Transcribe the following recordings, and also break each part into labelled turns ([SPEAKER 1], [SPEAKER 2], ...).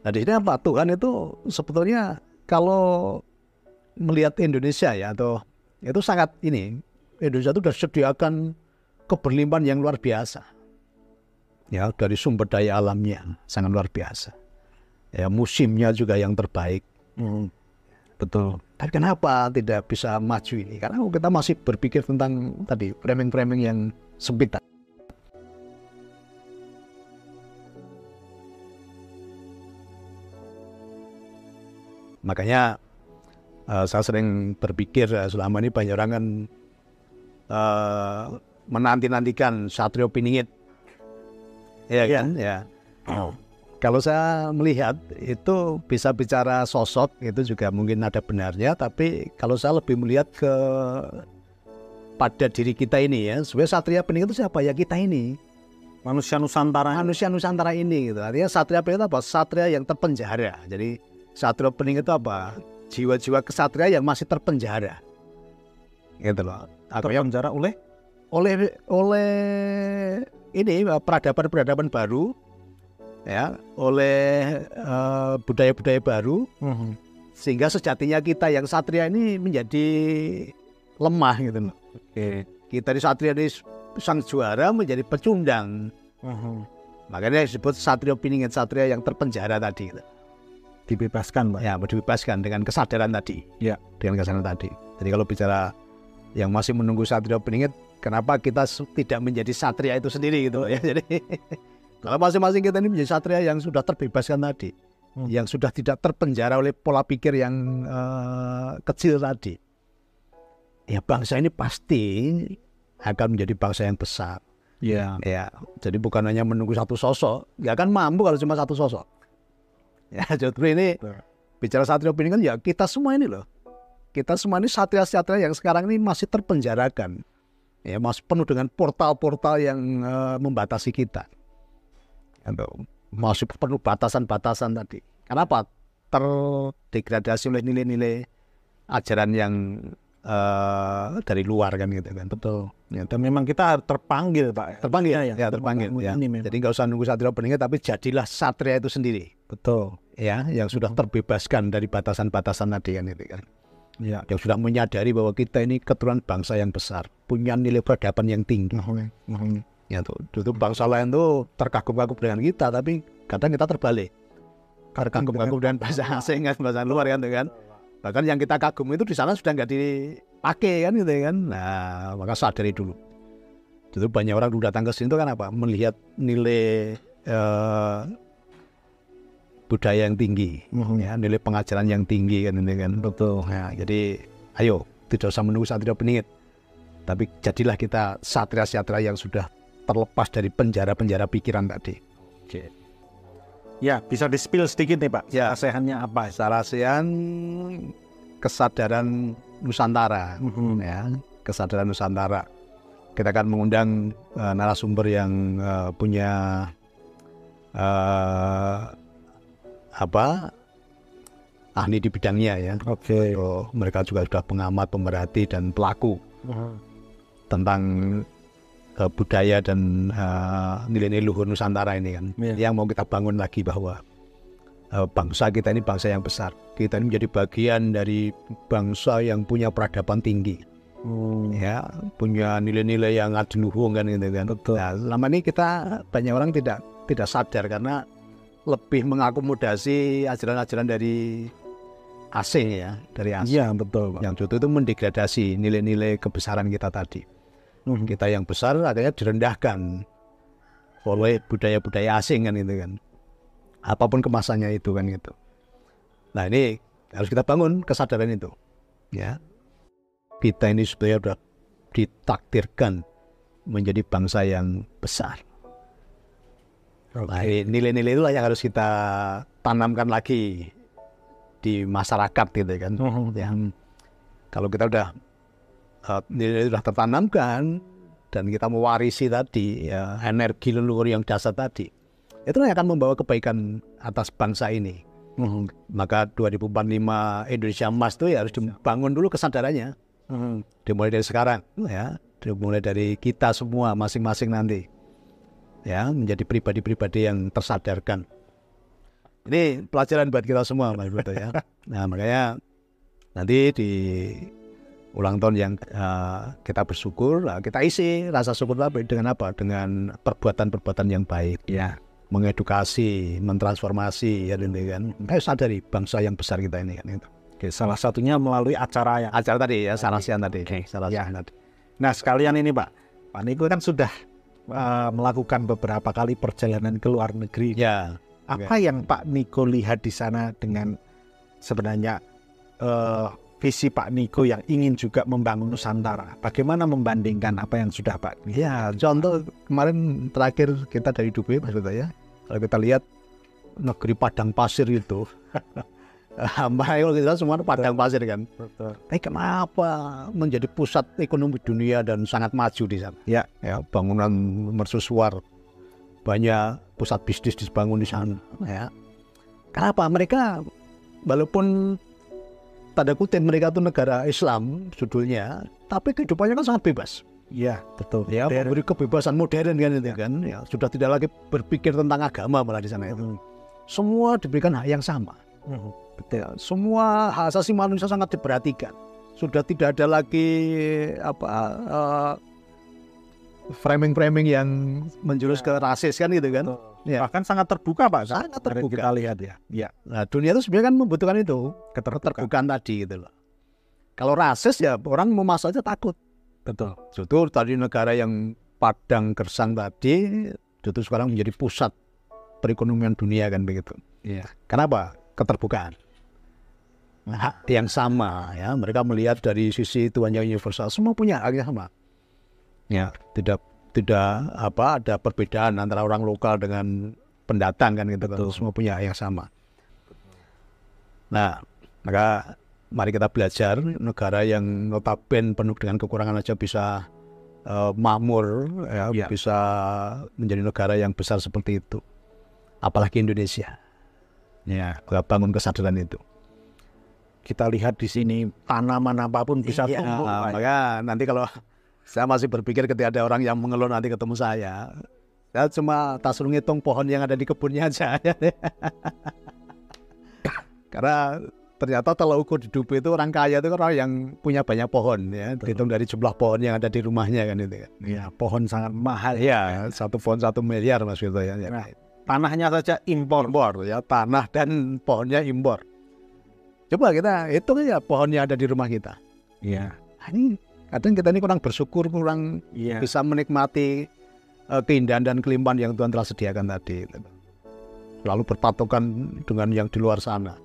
[SPEAKER 1] Nah di sini apa? Tuhan itu sebetulnya kalau melihat Indonesia ya, atau itu sangat ini, Indonesia itu sudah sediakan keberlimpahan yang luar biasa. Ya, dari sumber daya alamnya sangat luar biasa. Ya, musimnya juga yang terbaik.
[SPEAKER 2] Betul.
[SPEAKER 1] Tapi kenapa tidak bisa maju ini? Karena kita masih berpikir tentang tadi framing-framing yang sempit. Makanya saya sering berpikir selama ini banyak orang kan menanti-nantikan Satrio Piningit. Ya kan? Ya. Kalau saya melihat itu bisa bicara sosok itu juga mungkin ada benarnya, tapi kalau saya lebih melihat pada diri kita ini ya, sebenarnya Satria Piningit itu siapa ya? Kita ini
[SPEAKER 2] Manusia Nusantara.
[SPEAKER 1] Manusia Nusantara ini gitu. Artinya Satria Piningit itu apa? Satria yang terpenjara. Jadi Satria Piningit itu apa? Jiwa-jiwa kesatria yang masih terpenjara. Gitu loh.
[SPEAKER 2] Terpenjara
[SPEAKER 1] oleh ini peradaban-peradaban baru, ya, oleh budaya-budaya baru, sehingga sejatinya kita yang satria ini menjadi lemah gitu loh. Kita di satria ini sang juara menjadi pecundang. Makanya disebut Satrio Piningit, satria yang terpenjara tadi gitu.
[SPEAKER 2] Dibebaskan, Pak.
[SPEAKER 1] Ya, dibebaskan dengan kesadaran tadi.
[SPEAKER 2] Ya,
[SPEAKER 1] dengan kesadaran tadi. Jadi kalau bicara yang masih menunggu Satrio Piningit, kenapa kita tidak menjadi satria itu sendiri gitu ya. Jadi kalau masing-masing kita ini menjadi satria yang sudah terbebaskan tadi, yang sudah tidak terpenjara oleh pola pikir yang kecil tadi, ya bangsa ini pasti akan menjadi bangsa yang besar.
[SPEAKER 2] Ya.
[SPEAKER 1] Ya, jadi bukan hanya menunggu satu sosok, nggak akan mampu kalau cuma satu sosok. Ya, justru ini bicara Satrio Piningit ya kita semua ini loh. Kita semua ini satria-satria yang sekarang ini masih terpenjarakan. Ya, masih penuh dengan portal-portal yang membatasi kita. Masih penuh batasan-batasan tadi. Kenapa? Terdegradasi oleh nilai-nilai ajaran yang dari luar kan gitu kan.
[SPEAKER 2] Betul. Ya, dan memang kita terpanggil, Pak.
[SPEAKER 1] Terpanggil ya, terpanggil ya. Jadi nggak usah nunggu Satrio Piningit, tapi jadilah satria itu sendiri.
[SPEAKER 2] Betul.
[SPEAKER 1] Ya, yang sudah terbebaskan dari batasan-batasan tadi kan itu kan. Ya, yang sudah menyadari bahwa kita ini keturunan bangsa yang besar, punya nilai peradaban yang tinggi. Ya tuh, itu bangsa lain tuh terkagum-kagum dengan kita, tapi kadang kita terbalik. Terkagum-kagum dengan bahasa asing kan, bahasa luar kan, kan. Bahkan yang kita kagum itu di sana sudah nggak dipakai kan gitu kan. Nah, maka sadari dulu. Itu banyak orang dulu datang ke sini itu kan apa? Melihat nilai budaya yang tinggi, ya, nilai pengajaran yang tinggi kan ini kan.
[SPEAKER 2] Betul.
[SPEAKER 1] Ya, jadi ayo tidak usah menunggu Satrio Piningit, tapi jadilah kita satria-satria yang sudah terlepas dari penjara-penjara pikiran tadi.
[SPEAKER 2] Oke. Ya, bisa di-spill sedikit nih, Pak.
[SPEAKER 1] Ya,
[SPEAKER 2] ASEAN-nya apa?
[SPEAKER 1] ASEAN kesadaran Nusantara, ya, kesadaran Nusantara. Kita akan mengundang narasumber yang punya ahli di bidangnya ya.
[SPEAKER 2] Oke.
[SPEAKER 1] Mereka juga sudah pengamat, pemerhati dan pelaku tentang budaya dan nilai-nilai luhur Nusantara ini kan. Yang mau kita bangun lagi bahwa bangsa kita ini bangsa yang besar. Kita ini menjadi bagian dari bangsa yang punya peradaban tinggi. Ya, punya nilai-nilai yang adiluhung kan gitu kan.
[SPEAKER 2] Betul.
[SPEAKER 1] Nah, selama ini kita banyak orang tidak sadar karena lebih mengakomodasi ajaran-ajaran dari asing ya, dari asing.
[SPEAKER 2] Iya, betul, Pak.
[SPEAKER 1] Yang itu mendegradasi nilai-nilai kebesaran kita tadi. Kita yang besar akhirnya direndahkan oleh budaya-budaya asing kan itu kan. Apapun kemasannya itu kan gitu. Nah, ini harus kita bangun kesadaran itu. Ya. Kita ini sebenarnya sudah ditakdirkan menjadi bangsa yang besar. Nah, nilai-nilai itulah yang harus kita tanamkan lagi di masyarakat gitu kan. Ya. Kalau kita udah nilai sudah tertanamkan dan kita mewarisi tadi ya, energi leluhur yang dasar tadi, itu yang akan membawa kebaikan atas bangsa ini. Maka 2045 Indonesia Emas itu ya harus dibangun dulu kesadarannya. Dimulai dari sekarang ya, dimulai dari kita semua masing-masing nanti ya, menjadi pribadi-pribadi yang tersadarkan. Ini pelajaran buat kita semua Mas Broto ya. Nah makanya nanti di ulang tahun yang kita bersyukur, kita isi rasa syukur dengan apa? Dengan perbuatan-perbuatan yang baik.
[SPEAKER 2] Ya.
[SPEAKER 1] Mengedukasi, mentransformasi ya kan. Kayak sadari bangsa yang besar kita ini kan itu.
[SPEAKER 2] Oke, salah satunya melalui acara
[SPEAKER 1] tadi ya, Sarasian tadi.
[SPEAKER 2] Sarasian tadi. Nah, sekalian ini Pak Niko kan sudah melakukan beberapa kali perjalanan ke luar negeri.
[SPEAKER 1] Ya.
[SPEAKER 2] Apa yang Pak Niko lihat di sana dengan sebenarnya visi Pak Niko yang ingin juga membangun Nusantara? Bagaimana membandingkan apa yang sudah Pak Niko?
[SPEAKER 1] Ya, contoh kemarin terakhir kita dari Dubai Mas Broto ya. Kalau kita lihat negeri padang pasir itu, kita semua padang pasir kan.
[SPEAKER 2] Betul.
[SPEAKER 1] Tapi kenapa menjadi pusat ekonomi dunia dan sangat maju di sana?
[SPEAKER 2] Ya,
[SPEAKER 1] bangunan mercusuar, banyak pusat bisnis dibangun di sana. Ya. Kenapa mereka walaupun tanda kutip mereka itu negara Islam judulnya, tapi kehidupannya kan sangat bebas.
[SPEAKER 2] Iya, betul.
[SPEAKER 1] Ya, memberi kebebasan modern kan itu kan. Ya, sudah tidak lagi berpikir tentang agama malah di sana itu. Semua diberikan hak yang sama. Betul. Semua hak asasi manusia sangat diperhatikan. Sudah tidak ada lagi framing-framing yang menjurus ke rasis kan gitu kan.
[SPEAKER 2] Ya. Bahkan sangat terbuka Pak.
[SPEAKER 1] Sangat terbuka.
[SPEAKER 2] Kita lihat ya. Ya.
[SPEAKER 1] Nah, dunia itu sebenarnya kan membutuhkan itu, keterbukaan tadi gitu loh. Kalau rasis ya orang mau masuk aja takut.
[SPEAKER 2] Betul.
[SPEAKER 1] Justru tadi negara yang padang gersang tadi justru sekarang menjadi pusat perekonomian dunia kan begitu.
[SPEAKER 2] Iya.
[SPEAKER 1] Kenapa? Keterbukaan. Hak yang sama ya, mereka melihat dari sisi Tuhan yang universal, semua punya hak yang sama. Ya, tidak ada perbedaan antara orang lokal dengan pendatang kan gitu kan. Semua punya hak yang sama. Nah, maka mari kita belajar negara yang notabene penuh dengan kekurangan aja bisa makmur ya, bisa menjadi negara yang besar seperti itu. Apalagi Indonesia. Ya, bangun kesadaran itu.
[SPEAKER 2] Kita lihat di sini tanaman apapun bisa tumbuh.
[SPEAKER 1] Maka nanti kalau saya masih berpikir ketika ada orang yang mengeluh nanti ketemu saya cuma tasur ngitung pohon yang ada di kebunnya aja. Karena ternyata kalau ukur di Dubai itu orang kaya itu orang yang punya banyak pohon ya. Dihitung dari jumlah pohon yang ada di rumahnya kan itu kan.
[SPEAKER 2] Ya, pohon sangat mahal.
[SPEAKER 1] Ya, satu pohon 1 miliar Mas Vito ya.
[SPEAKER 2] Nah, tanahnya saja impor
[SPEAKER 1] ya, tanah dan pohonnya impor. Coba kita hitung aja pohon yang ada di rumah kita.
[SPEAKER 2] Iya.
[SPEAKER 1] Ini kadang kita ini kurang bersyukur, kurang bisa menikmati keindahan dan kelimpahan yang Tuhan telah sediakan tadi. Lalu berpatokan dengan yang di luar sana.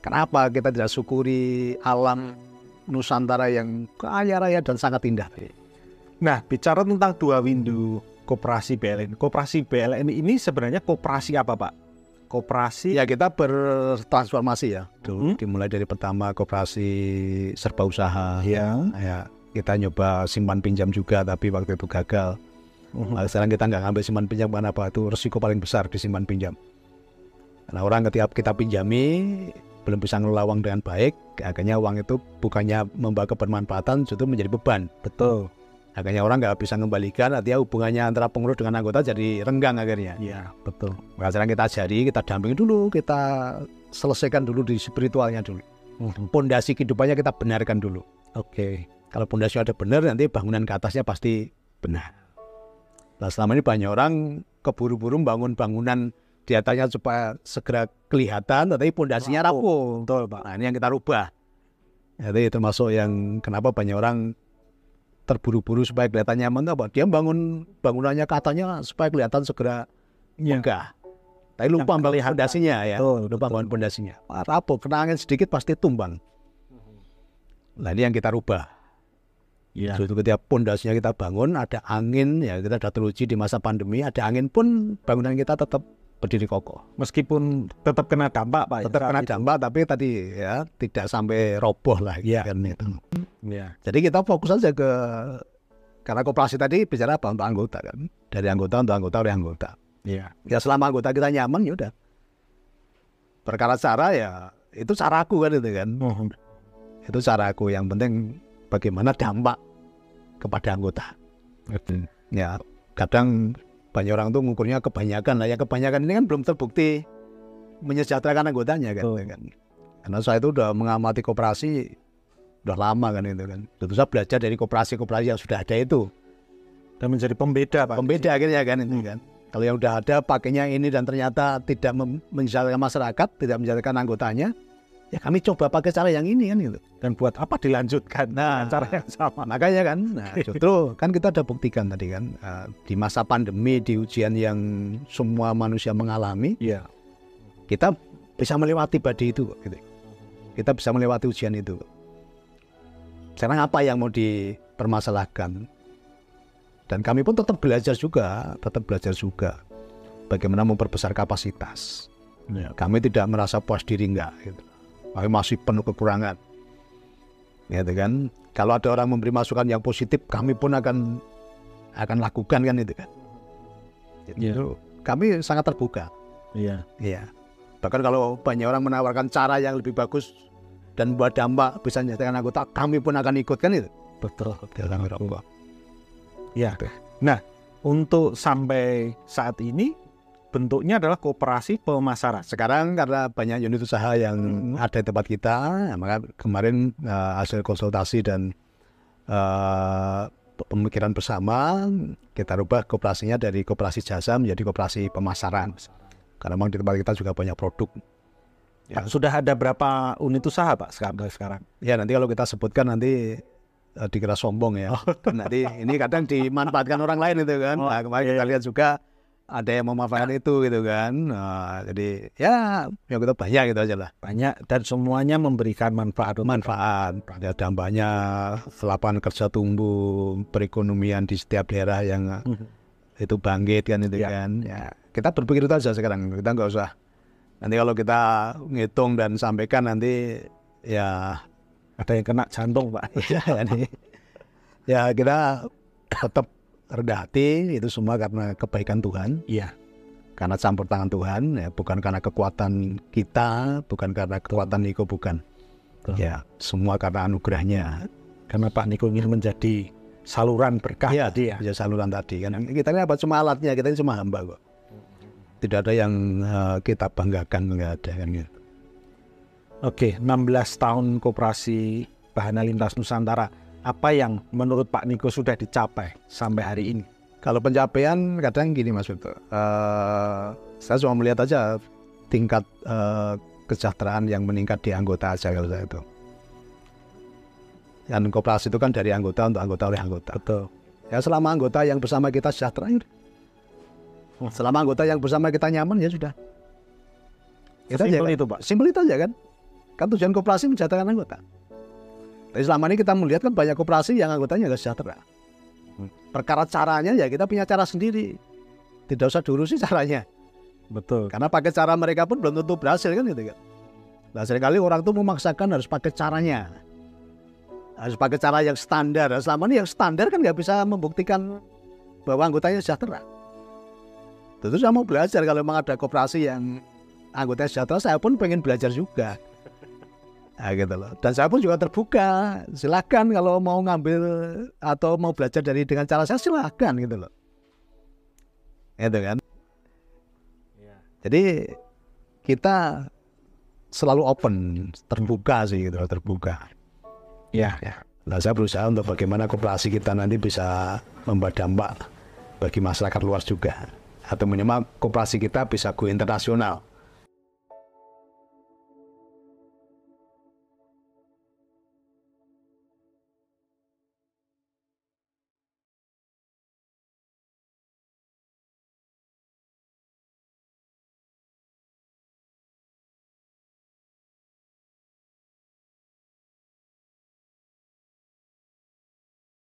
[SPEAKER 1] Kenapa kita tidak syukuri alam Nusantara yang kaya raya dan sangat indah?
[SPEAKER 2] Nah, bicara tentang dua windu koperasi BLN. Koperasi BLN ini sebenarnya koperasi apa, Pak? Koperasi
[SPEAKER 1] ya, kita bertransformasi ya. Dimulai dari pertama koperasi serba usaha. Ya, kita nyoba simpan pinjam juga tapi waktu itu gagal. Sekarang kita nggak ngambil simpan pinjam karena apa? Itu resiko paling besar di simpan pinjam. Karena orang ketika kita pinjami belum bisa ngelola uang dengan baik, akhirnya uang itu bukannya membawa kebermanfaatan, justru menjadi beban.
[SPEAKER 2] Betul.
[SPEAKER 1] Akhirnya orang nggak bisa mengembalikan, artinya hubungannya antara pengurus dengan anggota jadi renggang akhirnya.
[SPEAKER 2] Iya, betul.
[SPEAKER 1] Maka sekarang kita ajari, kita dampingi dulu, kita selesaikan dulu di spiritualnya dulu. Pondasi kehidupannya kita benarkan dulu.
[SPEAKER 2] Oke.
[SPEAKER 1] Kalau pondasinya ada benar, nanti bangunan ke atasnya pasti benar. Nah, selama ini banyak orang keburu-buru bangun bangunan di atasnya supaya segera kelihatan, tapi pondasinya rapuh.
[SPEAKER 2] Betul, Pak.
[SPEAKER 1] Nah, ini yang kita rubah. Jadi termasuk yang kenapa banyak orang terburu-buru supaya kelihatan nyaman, apa? Dia bangun bangunannya katanya supaya kelihatan segera megah. Tapi lupa bangun pondasinya ya. Lupa bangun pondasinya. Rapuh, kena angin sedikit pasti tumbang. Nah, ini yang kita rubah.
[SPEAKER 2] Ya.
[SPEAKER 1] Jadi ketika pondasinya kita bangun, ada angin ya, kita sudah teruji di masa pandemi, ada angin pun bangunan kita tetap berdiri kokoh.
[SPEAKER 2] Meskipun tetap kena dampak, Pak.
[SPEAKER 1] Tetap kena dampak, tapi tadi ya tidak sampai roboh lah kan itu.
[SPEAKER 2] Ya.
[SPEAKER 1] Jadi kita fokus aja karena koperasi tadi bicara apa untuk anggota kan, dari anggota untuk anggota oleh anggota.
[SPEAKER 2] Iya.
[SPEAKER 1] Ya selama anggota kita nyaman ya udah. Perkara cara ya itu caraku kan itu kan. Itu caraku, yang penting bagaimana dampak kepada anggota. Ya kadang banyak orang tuh ngukurnya kebanyakan lah, ya kebanyakan ini kan belum terbukti menyejahterakan anggotanya kan, kan. Karena saya itu udah mengamati koperasi udah lama kan itu kan. Tentu saya belajar dari koperasi-koperasi yang sudah ada itu.
[SPEAKER 2] Dan menjadi pembeda, Pak.
[SPEAKER 1] Pembeda akhirnya kan itu kan. Kalau yang udah ada pakainya ini dan ternyata tidak menyejahterakan masyarakat, tidak menyejahterakan anggotanya, ya kami coba pakai cara yang ini kan gitu.
[SPEAKER 2] Dan buat apa dilanjutkan dengan cara yang sama?
[SPEAKER 1] Makanya kan, justru kan kita udah buktikan tadi kan, di masa pandemi, di ujian yang semua manusia mengalami,
[SPEAKER 2] Iya.
[SPEAKER 1] kita bisa melewati badai itu gitu. Kita bisa melewati ujian itu. Sekarang apa yang mau dipermasalahkan? Dan kami pun tetap belajar juga bagaimana memperbesar kapasitas.
[SPEAKER 2] Ya.
[SPEAKER 1] Kami tidak merasa puas diri enggak gitu. Kami masih penuh kekurangan. Gitu kan. Kalau ada orang memberi masukan yang positif, kami pun akan lakukan kan itu kan. Gitu. Kami sangat terbuka.
[SPEAKER 2] Iya.
[SPEAKER 1] Iya. Bahkan kalau banyak orang menawarkan cara yang lebih bagus dan buat dampak bisa menyejahterakan anggota, kami pun akan ikut kan itu.
[SPEAKER 2] Betul.
[SPEAKER 1] Ya.
[SPEAKER 2] Nah, untuk sampai saat ini bentuknya adalah koperasi pemasaran.
[SPEAKER 1] Sekarang karena banyak unit usaha yang ada di tempat kita, maka kemarin hasil konsultasi dan pemikiran bersama kita rubah koperasinya dari koperasi jasa menjadi koperasi pemasaran. Karena memang di tempat kita juga banyak produk.
[SPEAKER 2] Ya. Sudah ada berapa unit usaha, Pak, sekarang?
[SPEAKER 1] Ya, nanti kalau kita sebutkan nanti dikira sombong ya. Nanti ini kadang dimanfaatkan orang lain itu kan. Nah, kemarin kita lihat juga ada yang memanfaatkan itu gitu kan. Nah, jadi ya kita banyak gitu aja lah.
[SPEAKER 2] Banyak dan semuanya memberikan manfaat.
[SPEAKER 1] Ya, dampaknya lapangan kerja tumbuh, perekonomian di setiap daerah yang itu bangkit kan itu kan. Ya, kita berpikir itu aja sekarang. Kita nggak usah. Nanti kalau kita ngitung dan sampaikan nanti ya
[SPEAKER 2] ada yang kena jantung, Pak.
[SPEAKER 1] Ya kita tetap rendah hati, itu semua karena kebaikan Tuhan.
[SPEAKER 2] Iya.
[SPEAKER 1] Karena campur tangan Tuhan, ya bukan karena kekuatan kita, bukan karena kekuatan Niko, bukan.
[SPEAKER 2] Betul.
[SPEAKER 1] Ya semua karena anugerahnya.
[SPEAKER 2] Karena Pak Niko ingin menjadi saluran berkah.
[SPEAKER 1] Iya, dia saluran tadi kan. Kita ini apa cuma alatnya, kita ini cuma hamba kok. Tidak ada yang kita banggakan, nggak ada kan gitu.
[SPEAKER 2] Oke, 16 tahun koperasi Bahana Lintas Nusantara. Apa yang menurut Pak Niko sudah dicapai sampai hari ini?
[SPEAKER 1] Kalau pencapaian kadang gini Mas Wirto. Saya cuma melihat aja tingkat kesejahteraan yang meningkat di anggota aja kalau saya itu. Dan koperasi itu kan dari anggota untuk anggota oleh anggota.
[SPEAKER 2] Betul.
[SPEAKER 1] Ya selama anggota yang bersama kita sejahtera, selama anggota yang bersama kita nyaman ya sudah.
[SPEAKER 2] Simpel itu, Pak.
[SPEAKER 1] Simpel itu aja kan. Kan tujuan koperasi mensejahterakan anggota. Tapi selama ini kita melihat kan banyak koperasi yang anggotanya nggak sejahtera. Perkara caranya ya kita punya cara sendiri. Tidak usah diurusi caranya.
[SPEAKER 2] Betul.
[SPEAKER 1] Karena pakai cara mereka pun belum tentu berhasil kan gitu kan. Nah seringkali orang tuh memaksakan harus pakai caranya. Harus pakai cara yang standar. Selama ini yang standar kan nggak bisa membuktikan bahwa anggotanya sejahtera. Tentu saya mau belajar kalau memang ada koperasi yang anggotanya sejahtera, saya pun pengen belajar juga. Nah, gitu loh. Dan saya pun juga terbuka. Silakan kalau mau ngambil atau mau belajar dengan cara saya silakan gitu loh. Gitu kan. Jadi kita selalu open, terbuka sih gitu, terbuka.
[SPEAKER 2] Ya.
[SPEAKER 1] Nah, saya berusaha untuk bagaimana koperasi kita nanti bisa membawa dampak bagi masyarakat luas juga. Atau minimal koperasi kita bisa go internasional.